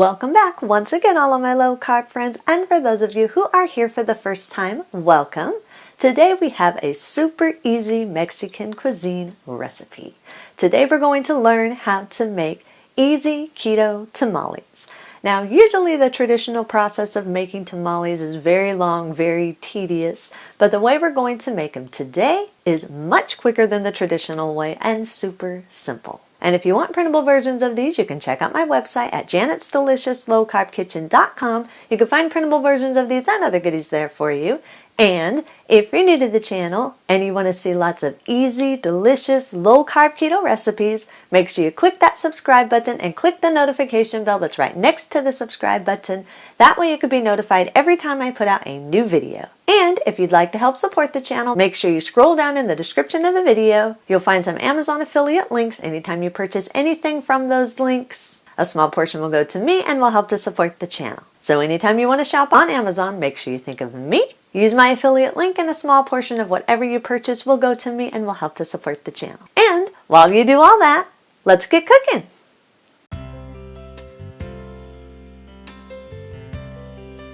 Welcome back once again, all of my low carb friends, and for those of you who are here for the first time, welcome. Today we have a super easy Mexican cuisine recipe. Today we're going to learn how to make easy keto tamales. Now, usually the traditional process of making tamales is very long, very tedious, but the way we're going to make them today is much quicker than the traditional way and super simple. And if you want printable versions of these, you can check out my website at janetsdeliciouslowcarbkitchen.com. You can find printable versions of these and other goodies there for you. And if you're new to the channel and you want to see lots of easy, delicious, low-carb keto recipes, make sure you click that subscribe button and click the notification bell that's right next to the subscribe button. That way you can be notified every time I put out a new video. And if you'd like to help support the channel, make sure you scroll down in the description of the video. You'll find some Amazon affiliate links. Anytime you purchase anything from those links, a small portion will go to me and will help to support the channel. So anytime you want to shop on Amazon, make sure you think of me. Use my affiliate link and a small portion of whatever you purchase will go to me and will help to support the channel. And while you do all that, let's get cooking.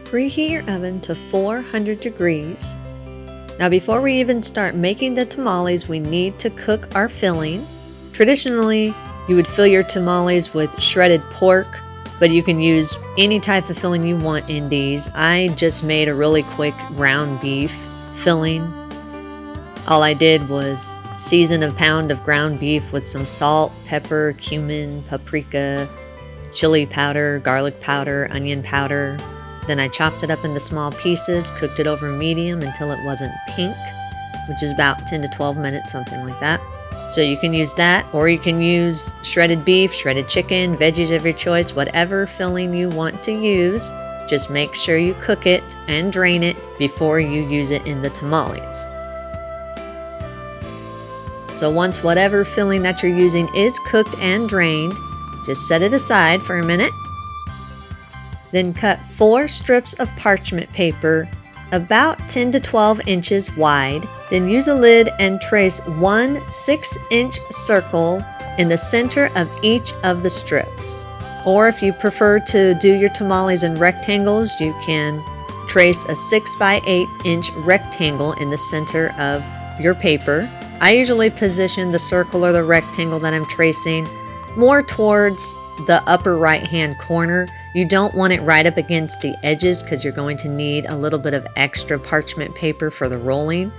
Preheat your oven to 400 degrees. Now before we even start making the tamales, we need to cook our filling. Traditionally, you would fill your tamales with shredded pork, but you can use any type of filling you want in these. I just made a really quick ground beef filling. All I did was season a pound of ground beef with some salt, pepper, cumin, paprika, chili powder, garlic powder, onion powder. Then I chopped it up into small pieces, cooked it over medium until it wasn't pink, which is about 10 to 12 minutes, something like that. So you can use that, or you can use shredded beef, shredded chicken, veggies of your choice, whatever filling you want to use. Just make sure you cook it and drain it before you use it in the tamales. So once whatever filling that you're using is cooked and drained, just set it aside for a minute. Then cut 4 strips of parchment paper about 10 to 12 inches wide. Then use a lid and trace 1 6-inch circle in the center of each of the strips. Or if you prefer to do your tamales in rectangles, you can trace a 6 by 8 inch rectangle in the center of your paper. I usually position the circle or the rectangle that I'm tracing more towards the upper right hand corner. You don't want it right up against the edges because you're going to need a little bit of extra parchment paper for the rolling.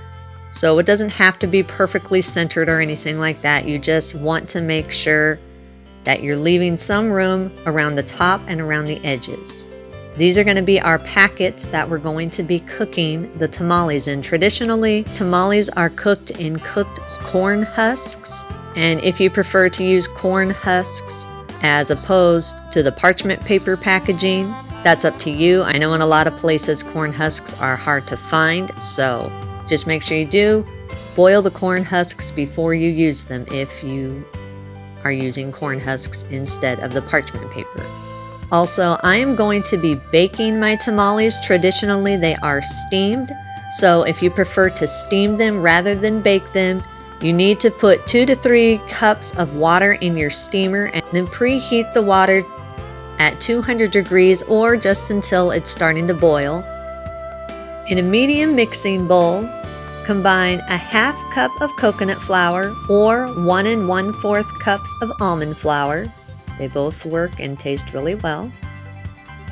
So it doesn't have to be perfectly centered or anything like that. You just want to make sure that you're leaving some room around the top and around the edges. These are going to be our packets that we're going to be cooking the tamales in. Traditionally, tamales are cooked in cooked corn husks. And if you prefer to use corn husks as opposed to the parchment paper packaging, that's up to you. I know in a lot of places corn husks are hard to find, so just make sure you do boil the corn husks before you use them if you are using corn husks instead of the parchment paper. Also, I am going to be baking my tamales. Traditionally, they are steamed, so if you prefer to steam them rather than bake them, you need to put 2 to 3 cups of water in your steamer and then preheat the water at 200 degrees or just until it's starting to boil. In a medium mixing bowl, combine a half cup of coconut flour or 1 1/4 cups of almond flour. They both work and taste really well.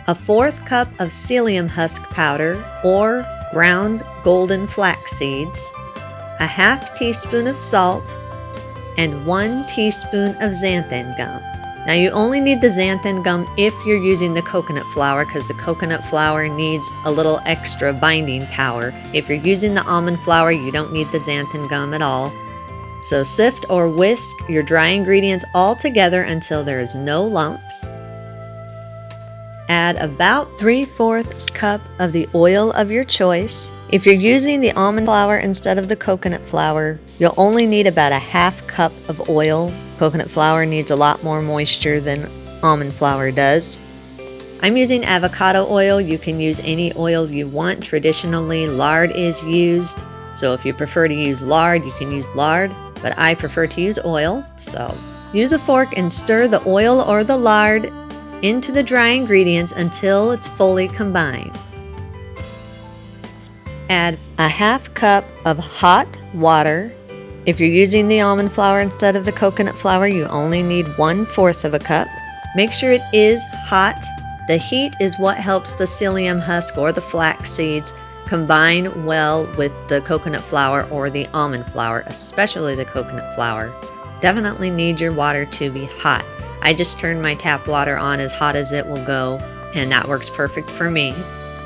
A 1/4 cup of psyllium husk powder or ground golden flax seeds. A half teaspoon of salt, and 1 teaspoon of xanthan gum. Now you only need the xanthan gum if you're using the coconut flour because the coconut flour needs a little extra binding power. If you're using the almond flour, you don't need the xanthan gum at all. So sift or whisk your dry ingredients all together until there is no lumps. Add about 3/4 cup of the oil of your choice. If you're using the almond flour instead of the coconut flour, you'll only need about a half cup of oil. Coconut flour needs a lot more moisture than almond flour does. I'm using avocado oil. You can use any oil you want. Traditionally, lard is used. So if you prefer to use lard, you can use lard, but I prefer to use oil. So use a fork and stir the oil or the lard into the dry ingredients until it's fully combined. Add a half cup of hot water. If you're using the almond flour instead of the coconut flour, you only need 1/4 of a cup. Make sure it is hot. The heat is what helps the psyllium husk or the flax seeds combine well with the coconut flour or the almond flour, especially the coconut flour. Definitely need your water to be hot. I just turned my tap water on as hot as it will go, and that works perfect for me.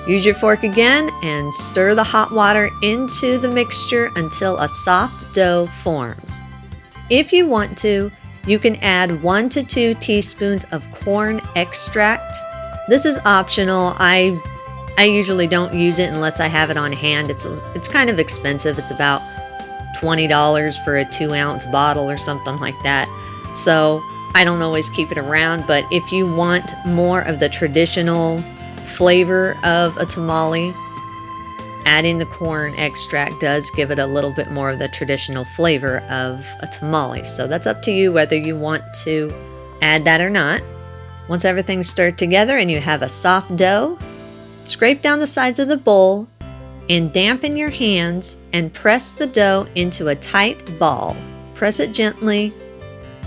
Use your fork again and stir the hot water into the mixture until a soft dough forms. If you want to, you can add 1 to 2 teaspoons of corn extract. This is optional. I usually don't use it unless I have it on hand. It's kind of expensive. It's about $20 for a 2-ounce bottle or something like that. So I don't always keep it around, but if you want more of the traditional flavor of a tamale, adding the corn extract does give it a little bit more of the traditional flavor of a tamale. So that's up to you whether you want to add that or not. Once everything's stirred together and you have a soft dough, scrape down the sides of the bowl and dampen your hands and press the dough into a tight ball. Press it gently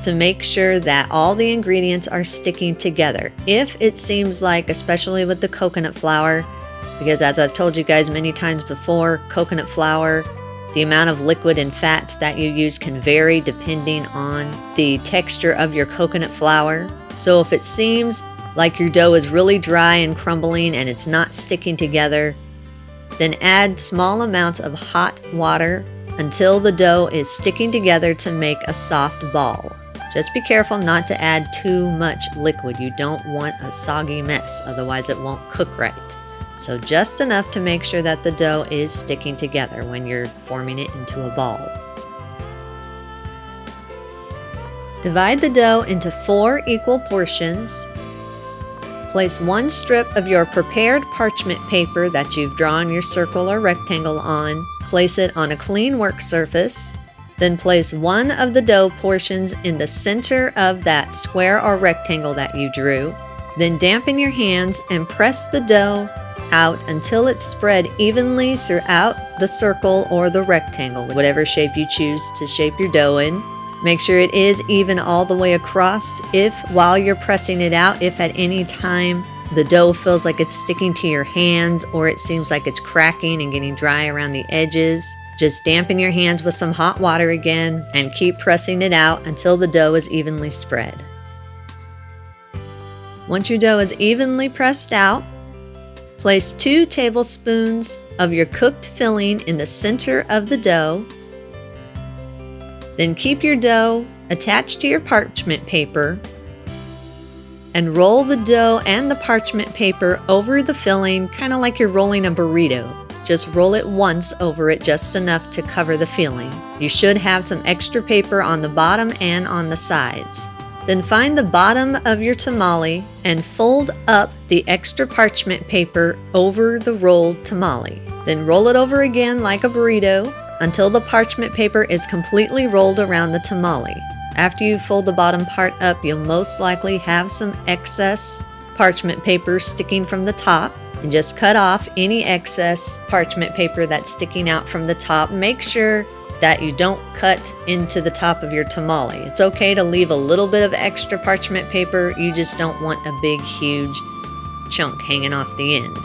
to make sure that all the ingredients are sticking together. If it seems like, especially with the coconut flour, because as I've told you guys many times before, coconut flour, the amount of liquid and fats that you use can vary depending on the texture of your coconut flour. So if it seems like your dough is really dry and crumbling and it's not sticking together, then add small amounts of hot water until the dough is sticking together to make a soft ball. Just be careful not to add too much liquid. You don't want a soggy mess, otherwise it won't cook right. So just enough to make sure that the dough is sticking together when you're forming it into a ball. Divide the dough into 4 equal portions. Place 1 strip of your prepared parchment paper that you've drawn your circle or rectangle on. Place it on a clean work surface. Then place 1 of the dough portions in the center of that square or rectangle that you drew. Then dampen your hands and press the dough out until it's spread evenly throughout the circle or the rectangle, whatever shape you choose to shape your dough in. Make sure it is even all the way across. If while you're pressing it out, if at any time the dough feels like it's sticking to your hands or it seems like it's cracking and getting dry around the edges, just dampen your hands with some hot water again and keep pressing it out until the dough is evenly spread. Once your dough is evenly pressed out, place 2 tablespoons of your cooked filling in the center of the dough. Then keep your dough attached to your parchment paper and roll the dough and the parchment paper over the filling, kind of like you're rolling a burrito. Just roll it once over it, just enough to cover the filling. You should have some extra paper on the bottom and on the sides. Then find the bottom of your tamale and fold up the extra parchment paper over the rolled tamale. Then roll it over again like a burrito until the parchment paper is completely rolled around the tamale. After you fold the bottom part up, you'll most likely have some excess parchment paper sticking from the top. And just cut off any excess parchment paper that's sticking out from the top. Make sure that you don't cut into the top of your tamale. It's okay to leave a little bit of extra parchment paper. You just don't want a big, huge chunk hanging off the end.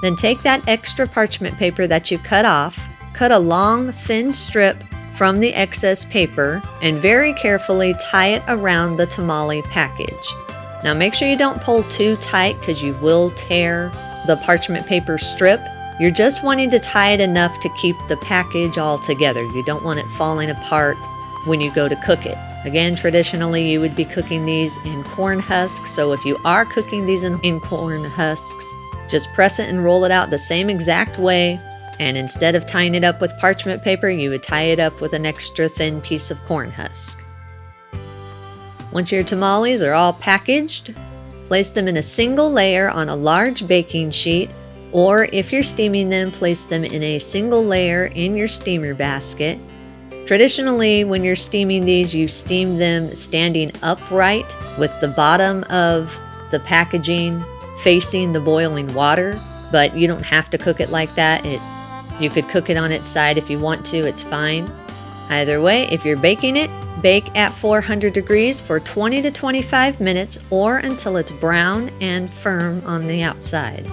Then take that extra parchment paper that you cut off, cut a long, thin strip from the excess paper, and very carefully tie it around the tamale package. Now make sure you don't pull too tight because you will tear the parchment paper strip. You're just wanting to tie it enough to keep the package all together. You don't want it falling apart when you go to cook it. Again, traditionally you would be cooking these in corn husks, so if you are cooking these in corn husks, just press it and roll it out the same exact way, and instead of tying it up with parchment paper, you would tie it up with an extra thin piece of corn husk. Once your tamales are all packaged, place them in a single layer on a large baking sheet, or if you're steaming them, place them in a single layer in your steamer basket. Traditionally, when you're steaming these, you steam them standing upright with the bottom of the packaging facing the boiling water, but you don't have to cook it like that. You could cook it on its side if you want to, it's fine. Either way, if you're baking it, bake at 400 degrees for 20 to 25 minutes or until it's brown and firm on the outside.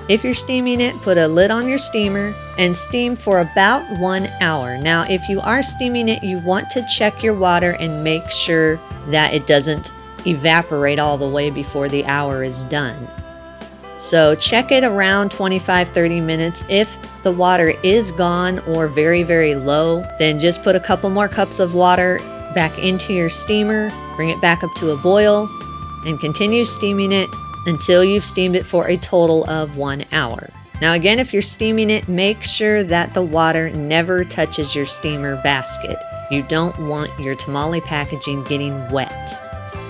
If you're steaming it, put a lid on your steamer and steam for about 1 hour. Now, if you are steaming it, you want to check your water and make sure that it doesn't evaporate all the way before the hour is done. So check it around 25-30 minutes. If the water is gone or very, very low, then just put a couple more cups of water back into your steamer, bring it back up to a boil, and continue steaming it until you've steamed it for a total of 1 hour. Now again, if you're steaming it, make sure that the water never touches your steamer basket. You don't want your tamale packaging getting wet.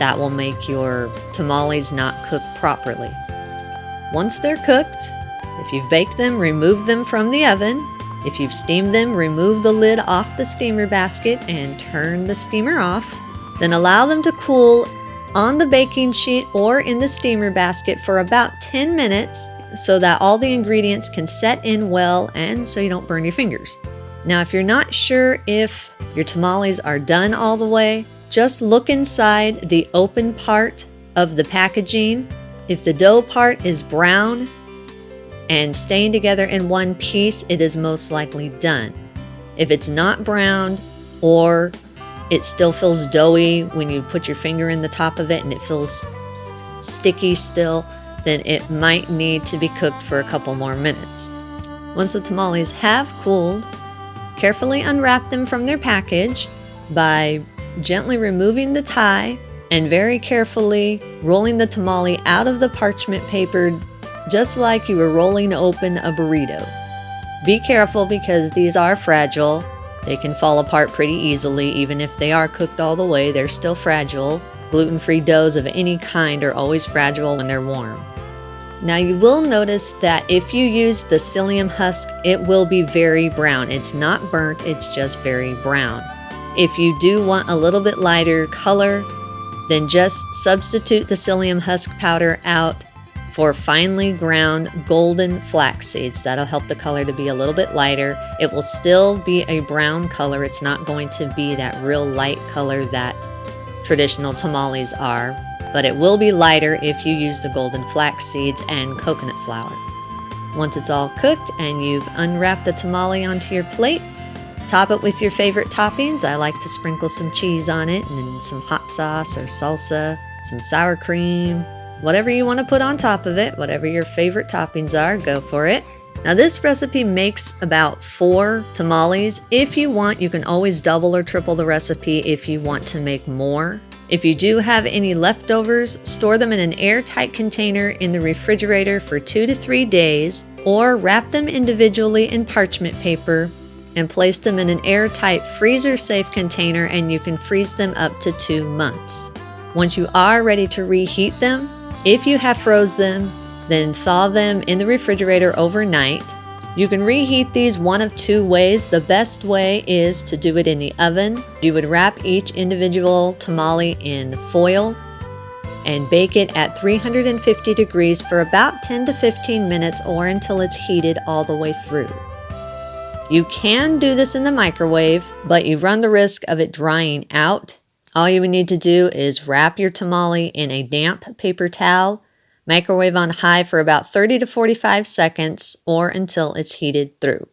That will make your tamales not cook properly. Once they're cooked, if you've baked them, remove them from the oven. If you've steamed them, remove the lid off the steamer basket and turn the steamer off. Then allow them to cool on the baking sheet or in the steamer basket for about 10 minutes so that all the ingredients can set in well and so you don't burn your fingers. Now, if you're not sure if your tamales are done all the way, just look inside the open part of the packaging. If the dough part is brown and staying together in one piece, it is most likely done. If it's not brown or it still feels doughy when you put your finger in the top of it and it feels sticky still, then it might need to be cooked for a couple more minutes. Once the tamales have cooled, carefully unwrap them from their package by gently removing the tie and very carefully rolling the tamale out of the parchment paper just like you were rolling open a burrito. Be careful because these are fragile. They can fall apart pretty easily. Even if they are cooked all the way, they're still fragile. Gluten-free doughs of any kind are always fragile when they're warm. Now you will notice that if you use the psyllium husk, it will be very brown. It's not burnt, it's just very brown. If you do want a little bit lighter color, then just substitute the psyllium husk powder out for finely ground golden flax seeds. That'll help the color to be a little bit lighter. It will still be a brown color. It's not going to be that real light color that traditional tamales are, but it will be lighter if you use the golden flax seeds and coconut flour. Once it's all cooked and you've unwrapped the tamale onto your plate, top it with your favorite toppings. I like to sprinkle some cheese on it and then some hot sauce or salsa, some sour cream, whatever you want to put on top of it, whatever your favorite toppings are, go for it. Now this recipe makes about 4 tamales. If you want, you can always double or triple the recipe if you want to make more. If you do have any leftovers, store them in an airtight container in the refrigerator for 2 to 3 days, or wrap them individually in parchment paper and place them in an airtight freezer-safe container, and you can freeze them up to 2 months. Once you are ready to reheat them, if you have froze them, then thaw them in the refrigerator overnight. You can reheat these one of 2 ways. The best way is to do it in the oven. You would wrap each individual tamale in foil and bake it at 350 degrees for about 10 to 15 minutes or until it's heated all the way through. You can do this in the microwave, but you run the risk of it drying out. All you would need to do is wrap your tamale in a damp paper towel, microwave on high for about 30 to 45 seconds or until it's heated through.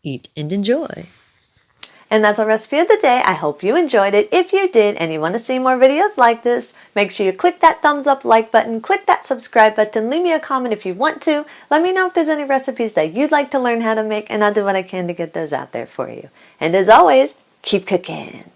Eat and enjoy. And that's our recipe of the day. I hope you enjoyed it. If you did and you want to see more videos like this, make sure you click that thumbs up like button, click that subscribe button, leave me a comment if you want to. Let me know if there's any recipes that you'd like to learn how to make, and I'll do what I can to get those out there for you. And as always, keep cooking.